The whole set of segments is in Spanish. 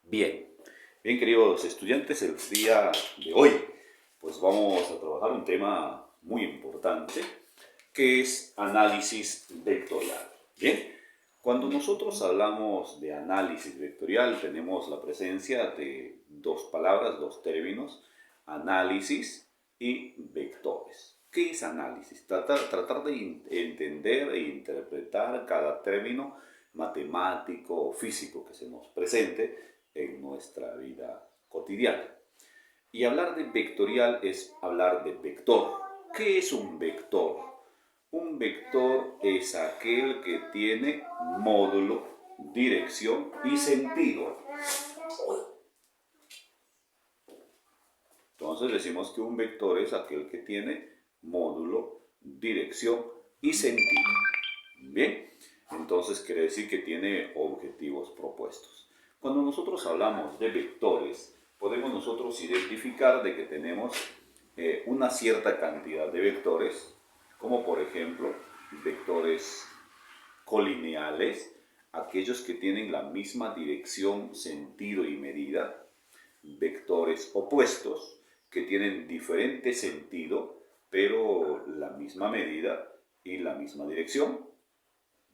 Bien, bien queridos estudiantes, el día de hoy pues vamos a trabajar un tema muy importante que es análisis vectorial. Bien, cuando nosotros hablamos de análisis vectorial tenemos la presencia de dos palabras, dos términos, análisis y vectores. ¿Qué es análisis? Tratar de entender e interpretar cada término matemático o físico que se nos presente en nuestra vida cotidiana. Y hablar de vectorial es hablar de vector. ¿Qué es un vector? Un vector es aquel que tiene módulo, dirección y sentido. Entonces decimos que un vector es aquel que tiene módulo, dirección y sentido. Bien, entonces quiere decir que tiene objetivos propuestos. Cuando nosotros hablamos de vectores, podemos nosotros identificar de que tenemos una cierta cantidad de vectores, como por ejemplo vectores colineales, aquellos que tienen la misma dirección, sentido y medida, vectores opuestos, que tienen diferente sentido, pero la misma medida y la misma dirección.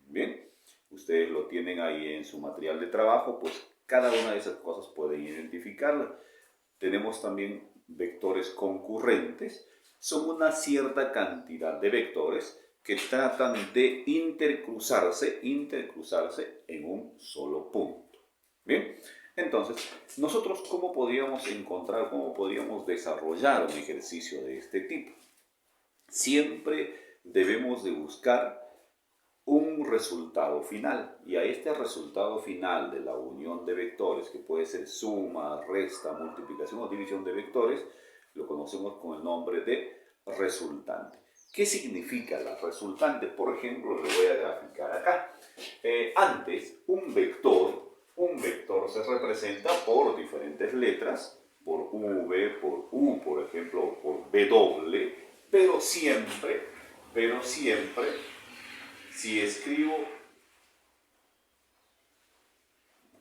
Bien, ustedes lo tienen ahí en su material de trabajo, pues cada una de esas cosas pueden identificarla. Tenemos también vectores concurrentes, son una cierta cantidad de vectores que tratan de intercruzarse en un solo punto. Bien, entonces, nosotros ¿cómo podríamos encontrar, cómo podríamos desarrollar un ejercicio de este tipo? Siempre debemos de buscar un resultado final, y a este resultado final de la unión de vectores, que puede ser suma, resta, multiplicación o división de vectores, lo conocemos con el nombre de resultante. ¿Qué significa la resultante? Por ejemplo, lo voy a graficar acá. Antes, un vector se representa por diferentes letras, por V, por U, por ejemplo, por W, pero siempre, si escribo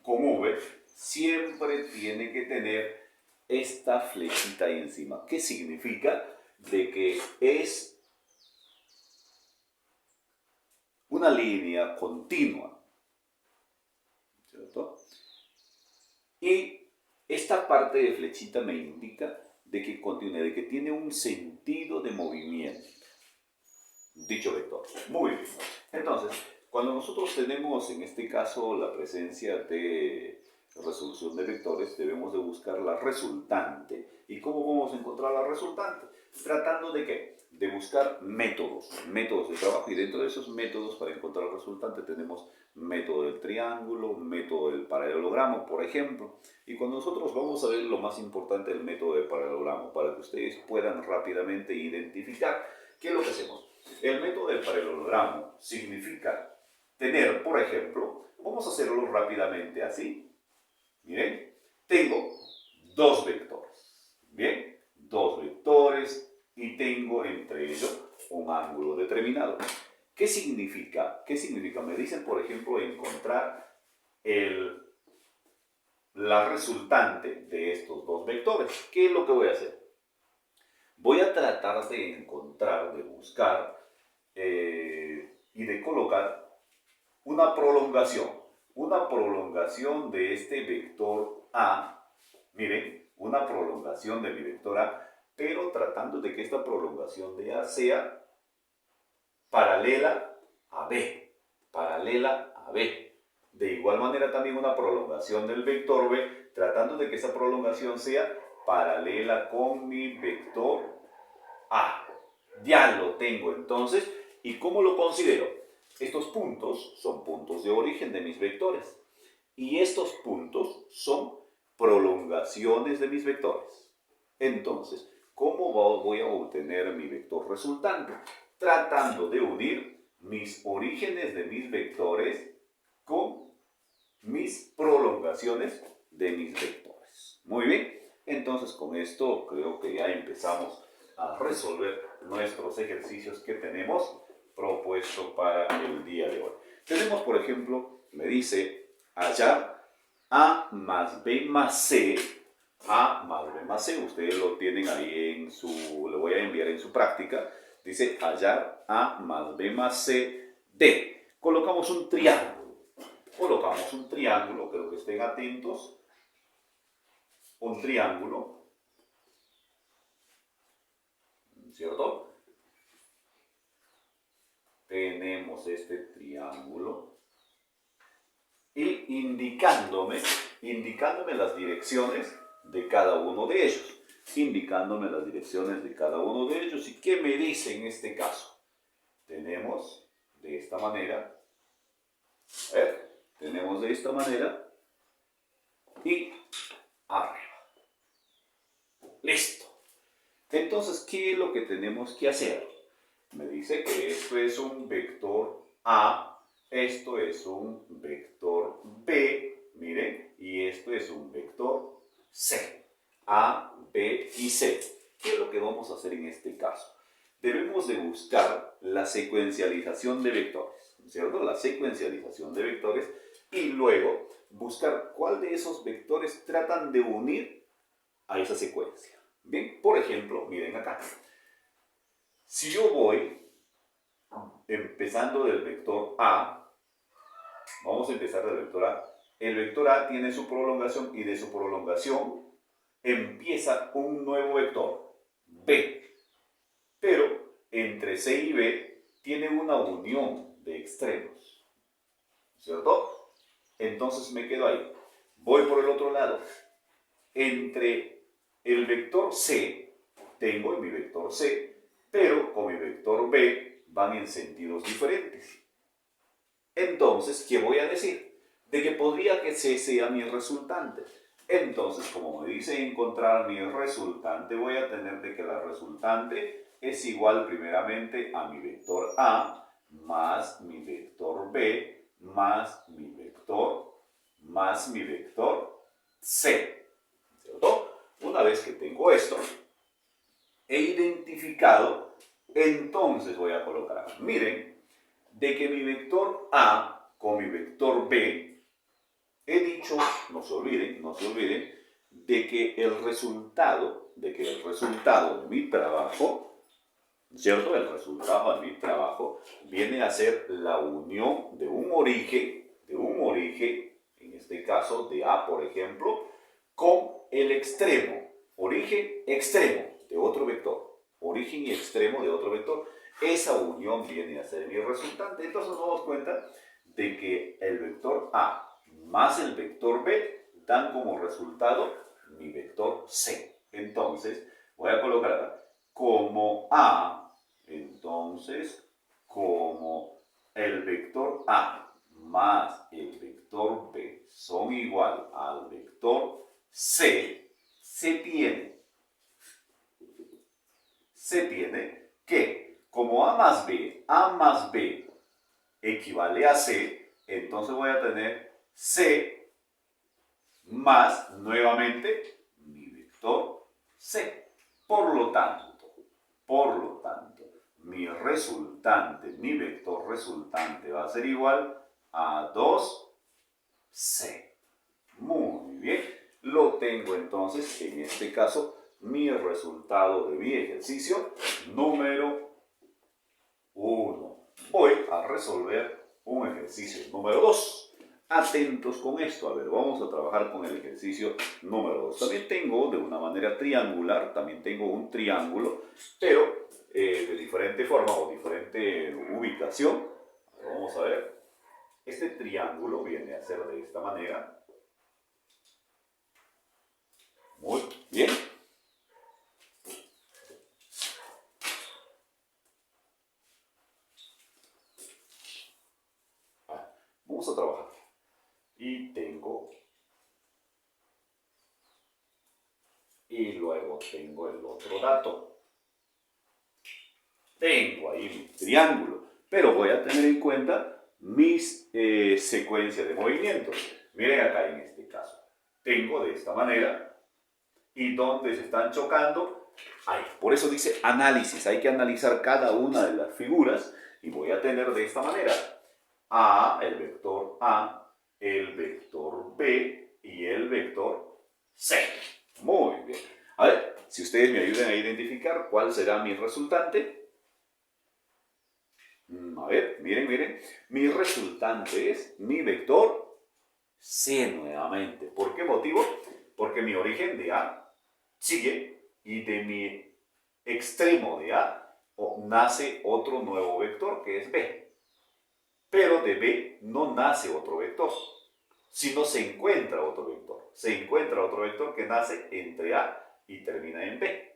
con V, siempre tiene que tener esta flechita ahí encima. ¿Qué significa? De que es una línea continua, ¿cierto? Y esta parte de flechita me indica de que continúa, de que tiene un sentido de movimiento. Dicho vector. Muy bien. Entonces, cuando nosotros tenemos en este caso la presencia de resolución de vectores, debemos de buscar la resultante. ¿Y cómo vamos a encontrar la resultante? Tratando de ¿qué? De buscar métodos de trabajo, y dentro de esos métodos para encontrar el resultante tenemos método del triángulo, método del paralelogramo, por ejemplo. Y cuando nosotros vamos a ver lo más importante del método del paralelogramo, para que ustedes puedan rápidamente identificar qué es lo que hacemos. El método del paralelogramo significa tener, por ejemplo, vamos a hacerlo rápidamente así. Miren, tengo dos vectores. Bien, dos vectores y tengo entre ellos un ángulo determinado. ¿Qué significa? ¿Qué significa? Me dicen, por ejemplo, encontrar la resultante de estos dos vectores. ¿Qué es lo que voy a hacer? Voy a tratar de encontrar, de buscar y de colocar una prolongación de este vector A. Miren, una prolongación de mi vector A, pero tratando de que esta prolongación de A sea paralela a B, De igual manera también una prolongación del vector B, tratando de que esa prolongación sea paralela con mi vector A. Ya lo tengo entonces. ¿Y cómo lo considero? Estos puntos son puntos de origen de mis vectores. Y estos puntos son prolongaciones de mis vectores. Entonces, ¿cómo voy a obtener mi vector resultante? Tratando de unir mis orígenes de mis vectores con mis prolongaciones de mis vectores. Muy bien, entonces con esto creo que ya empezamos a resolver nuestros ejercicios que tenemos propuesto para el día de hoy. Tenemos, por ejemplo, me dice hallar A más B más C, A más B más C, ustedes lo tienen ahí en su, le voy a enviar en su práctica, dice hallar A más B más C, D. Colocamos un triángulo, quiero que estén atentos, un triángulo, ¿cierto? Tenemos este triángulo y indicándome las direcciones de cada uno de ellos. Indicándome las direcciones de cada uno de ellos. ¿Y qué me dice en este caso? Tenemos de esta manera. A ver, tenemos de esta manera y arriba. Listo. Entonces, ¿qué es lo que tenemos que hacer? Me dice que esto es un vector A, esto es un vector B, miren, y esto es un vector C. A, B y C. ¿Qué es lo que vamos a hacer en este caso? Debemos de buscar la secuencialización de vectores, ¿cierto? La secuencialización de vectores y luego buscar cuál de esos vectores tratan de unir a esa secuencia. Bien, por ejemplo, miren acá. Si yo voy empezando del vector A, vamos a empezar del vector A. El vector A tiene su prolongación y de su prolongación empieza un nuevo vector, B. Pero entre C y B tiene una unión de extremos, ¿cierto? Entonces me quedo ahí. Voy por el otro lado. Entre el vector C, tengo mi vector C, pero con mi vector B van en sentidos diferentes. Entonces, ¿qué voy a decir? De que podría que C sea mi resultante. Entonces, como me dice encontrar mi resultante, voy a tener de que la resultante es igual primeramente a mi vector A más mi vector B más mi vector C. ¿Cierto? Una vez que tengo esto, he identificado, entonces voy a colocar, miren, de que mi vector A con mi vector B, he dicho, no se olviden, de que el resultado de mi trabajo, ¿cierto? El resultado de mi trabajo viene a ser la unión de un origen, en este caso de A, por ejemplo, con el extremo, origen, extremo de otro vector, origen y extremo de otro vector. Esa unión viene a ser mi resultante. Entonces nos damos cuenta de que el vector A más el vector B dan como resultado mi vector C. Entonces voy a colocar acá como A, entonces como el vector A más el vector B son igual al vector C, se tiene que como A más B equivale a C, entonces voy a tener C más nuevamente mi vector C. Por lo tanto, mi resultante, mi vector resultante va a ser igual a 2C. Muy bien, lo tengo entonces, en este caso, mi resultado de mi ejercicio número 1. Voy a resolver un ejercicio número 2. Atentos con esto, a ver, vamos a trabajar con el ejercicio número 2. También tengo de una manera triangular, también tengo un triángulo, pero de diferente forma o diferente ubicación. Vamos a ver, este triángulo viene a ser de esta manera. Muy bien. Vamos a trabajar. Y tengo, y luego tengo el otro dato. Tengo ahí mi triángulo, pero voy a tener en cuenta mis secuencias de movimientos. Miren acá en este caso. Tengo de esta manera, y donde se están chocando, ahí. Por eso dice análisis, hay que analizar cada una de las figuras, y voy a tener de esta manera. A, el vector B identificar cuál será mi resultante. A ver, miren. Mi resultante es mi vector C nuevamente. ¿Por qué motivo? Porque mi origen de A sigue y de mi extremo de A nace otro nuevo vector que es B. Pero de B no nace otro vector, sino se encuentra otro vector. Se encuentra otro vector que nace entre A y termina en B.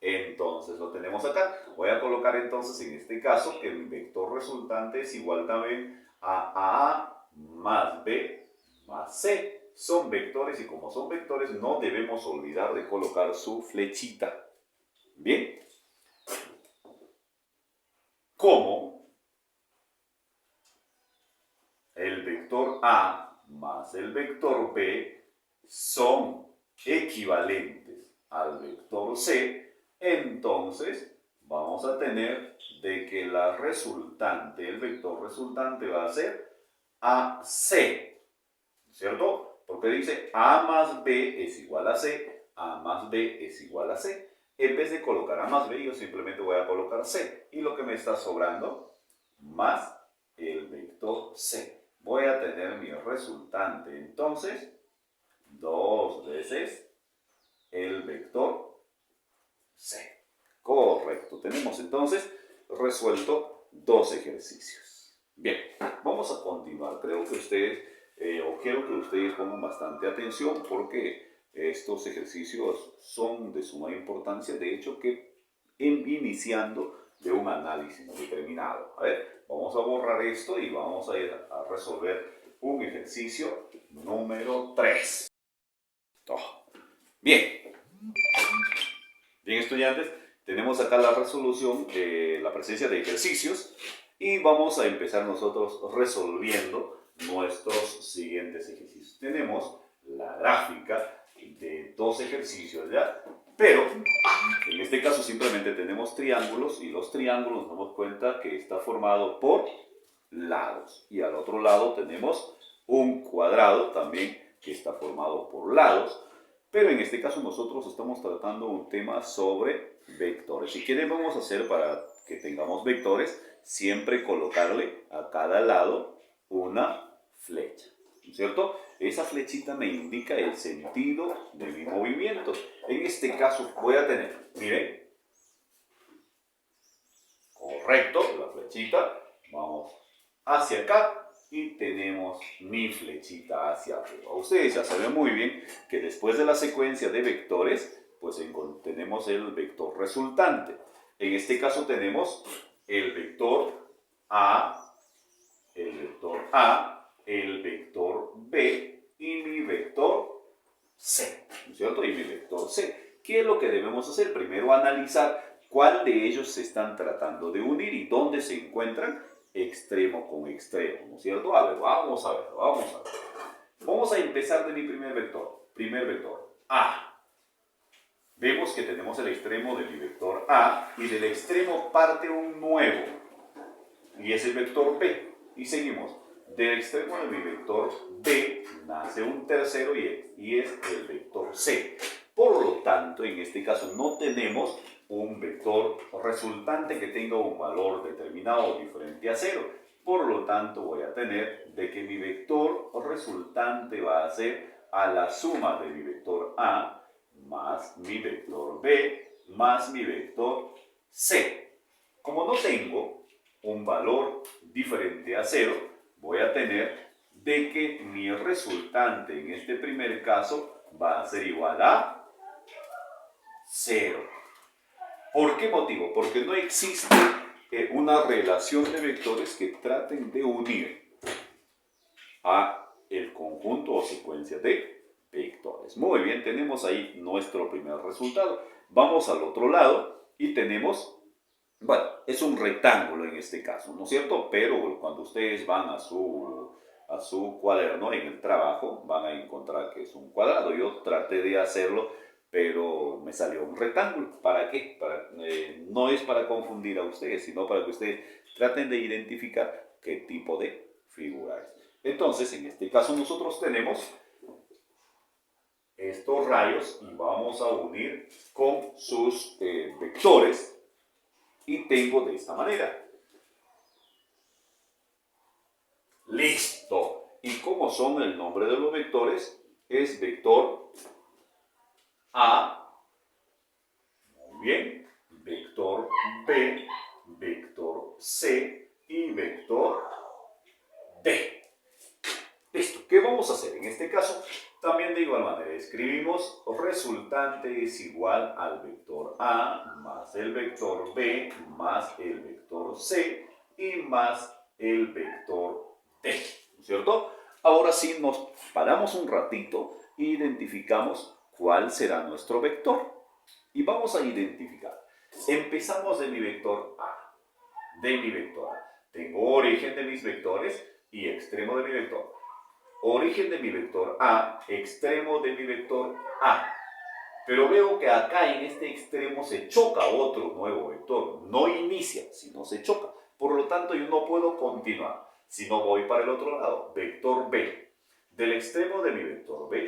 Entonces lo tenemos acá. Voy a colocar entonces en este caso que mi vector resultante es igual también a A más B más C. Son vectores y como son vectores no debemos olvidar de colocar su flechita. Bien. Como el vector A más el vector B son equivalentes al vector C, entonces vamos a tener de que la resultante, el vector resultante va a ser AC, ¿cierto? Porque dice A más B es igual a C, A más B es igual a C. En vez de colocar A más B, yo simplemente voy a colocar C. Y lo que me está sobrando, más el vector C. Voy a tener mi resultante, entonces, 2 veces el vector C. Correcto. Tenemos entonces resuelto 2 ejercicios. Bien, vamos a continuar. Creo que ustedes, quiero que ustedes pongan bastante atención porque estos ejercicios son de suma importancia. De hecho, que iniciando de un análisis determinado. A ver, vamos a borrar esto y vamos a ir a resolver un ejercicio número 3. Bien. Bien, estudiantes, tenemos acá la resolución de la presencia de ejercicios y vamos a empezar nosotros resolviendo nuestros siguientes ejercicios. Tenemos la gráfica de 2 ejercicios ya, pero en este caso simplemente tenemos triángulos y los triángulos nos damos cuenta que está formado por lados y al otro lado tenemos un cuadrado también que está formado por lados. Pero en este caso nosotros estamos tratando un tema sobre vectores. ¿Y qué debemos hacer para que tengamos vectores? Siempre colocarle a cada lado una flecha, ¿cierto? Esa flechita me indica el sentido de mi movimiento. En este caso voy a tener, miren, correcto, la flechita, vamos hacia acá. Y tenemos mi flechita hacia arriba. Ustedes ya saben muy bien que después de la secuencia de vectores, pues tenemos el vector resultante. En este caso tenemos el vector A, el vector A, el vector B y mi vector C, ¿no es cierto? Y mi vector C. ¿Qué es lo que debemos hacer? Primero analizar cuál de ellos se están tratando de unir y dónde se encuentran extremo con extremo, ¿no es cierto? A ver, vamos a ver. Vamos a empezar de mi primer vector, A. Vemos que tenemos el extremo de mi vector A y del extremo parte un nuevo, y es el vector B. Y seguimos, del extremo de mi vector B nace un tercero y es el vector C. Por lo tanto, en este caso no tenemos un vector resultante que tenga un valor determinado diferente a 0. Por lo tanto, voy a tener de que mi vector resultante va a ser a la suma de mi vector A más mi vector B más mi vector C. Como no tengo un valor diferente a 0, voy a tener de que mi resultante en este primer caso va a ser igual a 0. ¿Por qué motivo? Porque no existe una relación de vectores que traten de unir a el conjunto o secuencia de vectores. Muy bien, tenemos ahí nuestro primer resultado. Vamos al otro lado y tenemos, bueno, es un rectángulo en este caso, ¿no es cierto? Pero cuando ustedes van a su cuaderno en el trabajo, van a encontrar que es un cuadrado. Yo traté de hacerlo, pero me salió un rectángulo. ¿Para qué? No es para confundir a ustedes, sino para que ustedes traten de identificar qué tipo de figura es. Entonces, en este caso nosotros tenemos estos rayos y vamos a unir con sus vectores y tengo de esta manera. ¡Listo! ¿Y cómo son el nombre de los vectores? Es vector A, muy bien, vector B, vector C y vector D. Listo, ¿qué vamos a hacer? En este caso, también de igual manera, escribimos resultante es igual al vector A más el vector B más el vector C y más el vector D, ¿no es cierto? Ahora sí nos paramos un ratito e identificamos cuál será nuestro vector. Y vamos a identificar. Empezamos de mi vector A. De mi vector A. Tengo origen de mis vectores y extremo de mi vector. Origen de mi vector A, extremo de mi vector A. Pero veo que acá en este extremo se choca otro nuevo vector. No inicia, sino se choca. Por lo tanto, yo no puedo continuar. Si no voy para el otro lado, vector B. Del extremo de mi vector B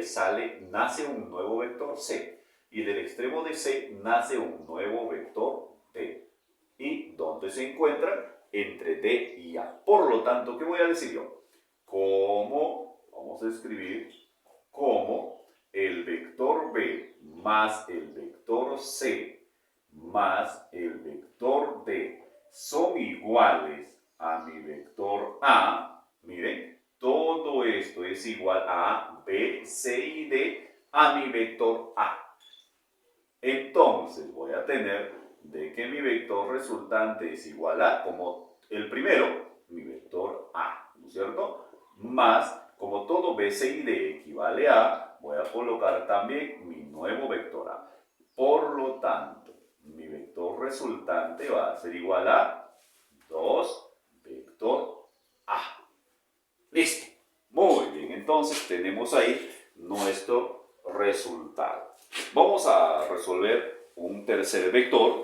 nace un nuevo vector C. Y del extremo de C nace un nuevo vector D. ¿Y dónde se encuentran? Entre D y A. Por lo tanto, ¿qué voy a decir yo? Vamos a escribir como el vector B más el vector C más el vector D son iguales a mi vector A. Miren, todo esto es igual a B, C y D a mi vector A. Entonces voy a tener de que mi vector resultante es igual a, como el primero, mi vector A, ¿no es cierto? Más, como todo B, C y D equivale a, voy a colocar también mi nuevo vector A. Por lo tanto, mi vector resultante va a ser igual a 2 vector A. Listo. Muy bien, entonces tenemos ahí nuestro resultado. Vamos a resolver un tercer vector.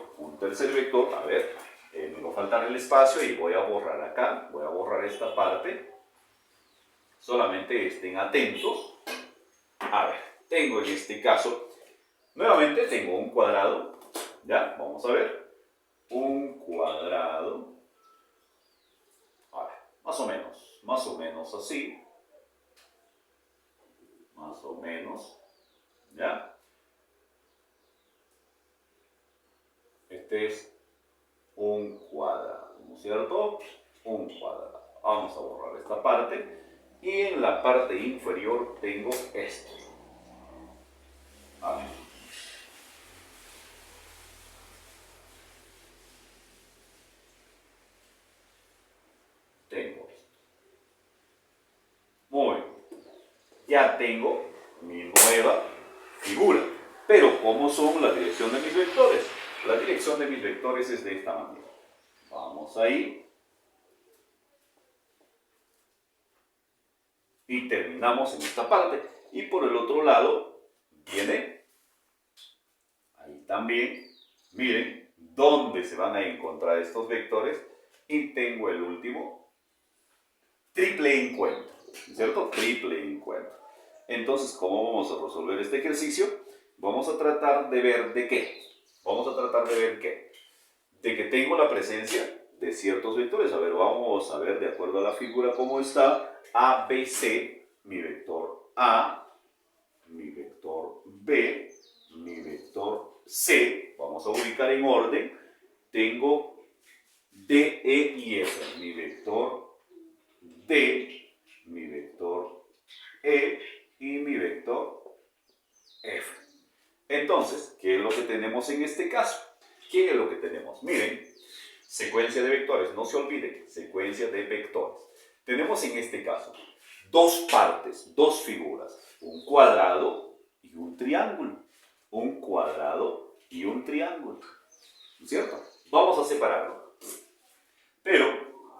A ver, me va a faltar el espacio y voy a borrar acá. Voy a borrar esta parte. Solamente estén atentos. A ver, tengo en este caso, nuevamente tengo un cuadrado. Ya, vamos a ver. Un cuadrado. A ver, más o menos así. Más o menos. ¿Ya? Este es un cuadrado, ¿no es cierto? Un cuadrado. Vamos a borrar esta parte. Y en la parte inferior tengo esto. A ver. Tengo esto. Muy bien. Ya tengo mi nueva figura. Pero, ¿cómo son la dirección de mis vectores? La dirección de mis vectores es de esta manera. Vamos ahí. Y terminamos en esta parte. Y por el otro lado viene, ahí también, miren, dónde se van a encontrar estos vectores. Y tengo el último, triple encuentro, ¿cierto? Triple encuentro. Entonces, ¿cómo vamos a resolver este ejercicio? Vamos a tratar de ver de qué. Vamos a tratar de ver qué. De que tengo la presencia de ciertos vectores. A ver, vamos a ver de acuerdo a la figura cómo está. A, B, C, mi vector A, mi vector B, mi vector C. Vamos a ubicar en orden. Tengo D, E y F. Mi vector D, mi vector E y mi vector F. Entonces, ¿qué es lo que tenemos en este caso? ¿Qué es lo que tenemos? Miren, secuencia de vectores, no se olviden, secuencia de vectores. Tenemos en este caso dos partes, dos figuras, un cuadrado y un triángulo. Un cuadrado y un triángulo, ¿cierto? Vamos a separarlo. Pero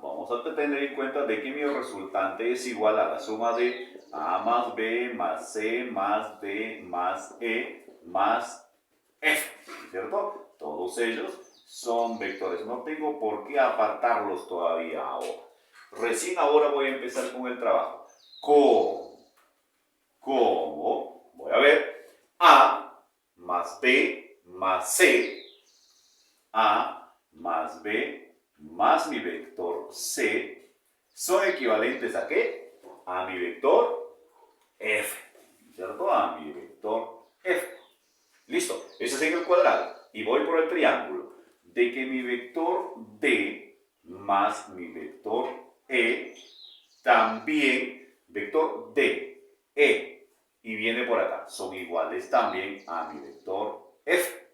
vamos a tener en cuenta de que mi resultante es igual a la suma de A más B más C más D más E más F, ¿cierto? Todos ellos son vectores. No tengo por qué apartarlos todavía ahora. Recién ahora voy a empezar con el trabajo. ¿Cómo? Voy a ver. B más C, A más B más mi vector C, son equivalentes ¿a qué? A mi vector F, ¿cierto? A mi vector F. Listo, eso es en el cuadrado. Y voy por el triángulo. De que mi vector D más mi vector E, también vector D, E, y viene por acá, son iguales también a mi vector F,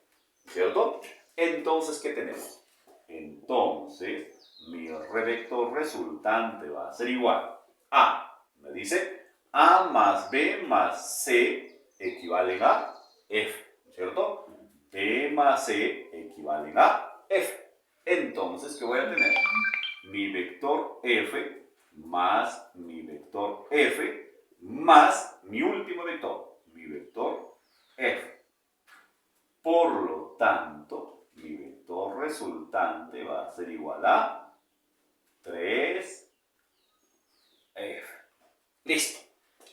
¿cierto? Entonces, ¿qué tenemos? Entonces, mi vector resultante va a ser igual a, me dice, A más B más C equivalen a F, ¿cierto? B más C equivalen a F. Entonces, ¿qué voy a tener? Mi vector F más mi vector F más mi último vector, mi vector F. Por lo tanto, mi vector resultante va a ser igual a 3F. Listo.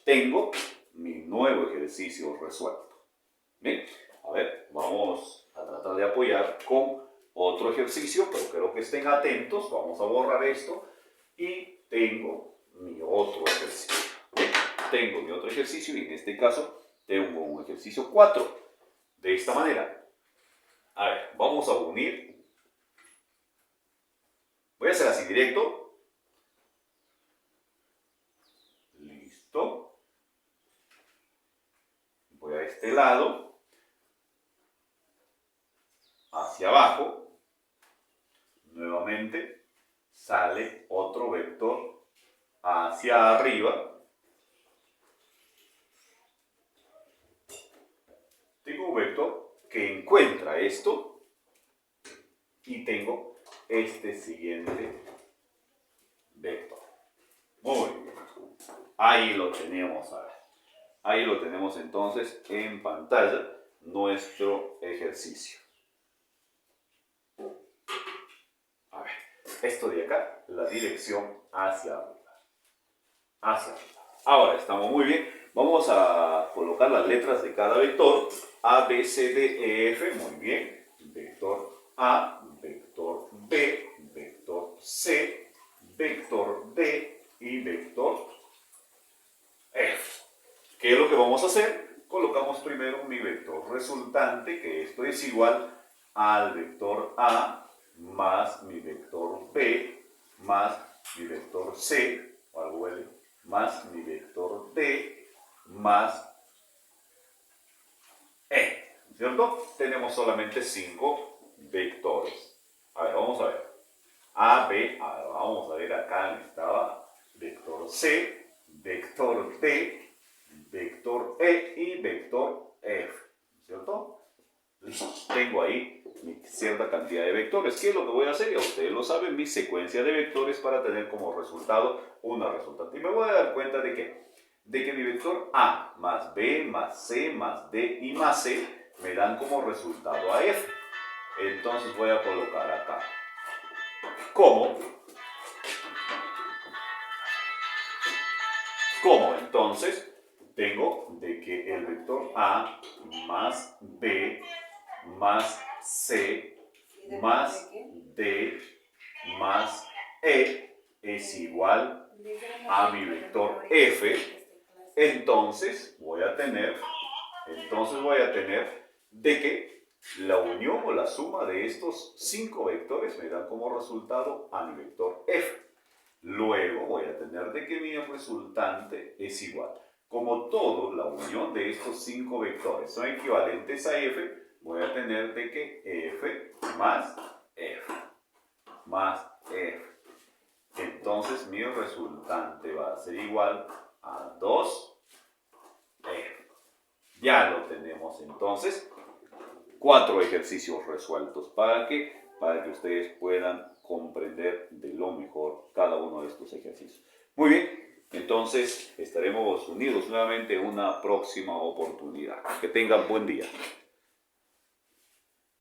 Tengo mi nuevo ejercicio resuelto. Bien, a ver, vamos a tratar de apoyar con otro ejercicio, pero quiero que estén atentos. Vamos a borrar esto y tengo mi otro ejercicio. Bien, tengo mi otro ejercicio y en este caso tengo un ejercicio 4. De esta manera. A ver, vamos a unir. Voy a hacer así directo. Listo. Voy a este lado. Hacia abajo. Nuevamente sale otro vector hacia arriba. Tengo un vector que encuentra esto y tengo este siguiente vector. Muy bien. Ahí lo tenemos, a ver. Ahí lo tenemos entonces en pantalla, nuestro ejercicio. A ver, esto de acá, la dirección hacia arriba. Hacia arriba. Ahora estamos muy bien. Vamos a colocar las letras de cada vector. A, B, C, D, E, F. Muy bien. Vector A, vector B, vector C, vector D y vector F. ¿Qué es lo que vamos a hacer? Colocamos primero mi vector resultante, que esto es igual al vector A más mi vector B más mi vector C, o algo L, más mi vector D más E, ¿cierto? Tenemos solamente 5 vectores. A ver, vamos a ver. A, B, a ver, vamos a ver acá estaba vector C, vector D, vector E y vector F, ¿cierto? Listo. Tengo ahí cierta cantidad de vectores. ¿Qué es lo que voy a hacer? Ya ustedes lo saben, mi secuencia de vectores para tener como resultado una resultante. Y me voy a dar cuenta de que mi vector A más B más C más D y más C me dan como resultado a F. Entonces voy a colocar acá como entonces tengo de que el vector A más B más C más D más E es igual a mi vector F. Entonces voy a tener de que la unión o la suma de estos 5 vectores me dan como resultado a mi vector F. Luego voy a tener de que mi resultante es igual. Como todo, la unión de estos 5 vectores son equivalentes a F, voy a tener de que F más F más F. Entonces mi resultante va a ser igual a 2F. Ya lo tenemos entonces. 4 ejercicios resueltos para que ustedes puedan comprender de lo mejor cada uno de estos ejercicios. Muy bien, entonces estaremos unidos nuevamente en una próxima oportunidad. Que tengan buen día.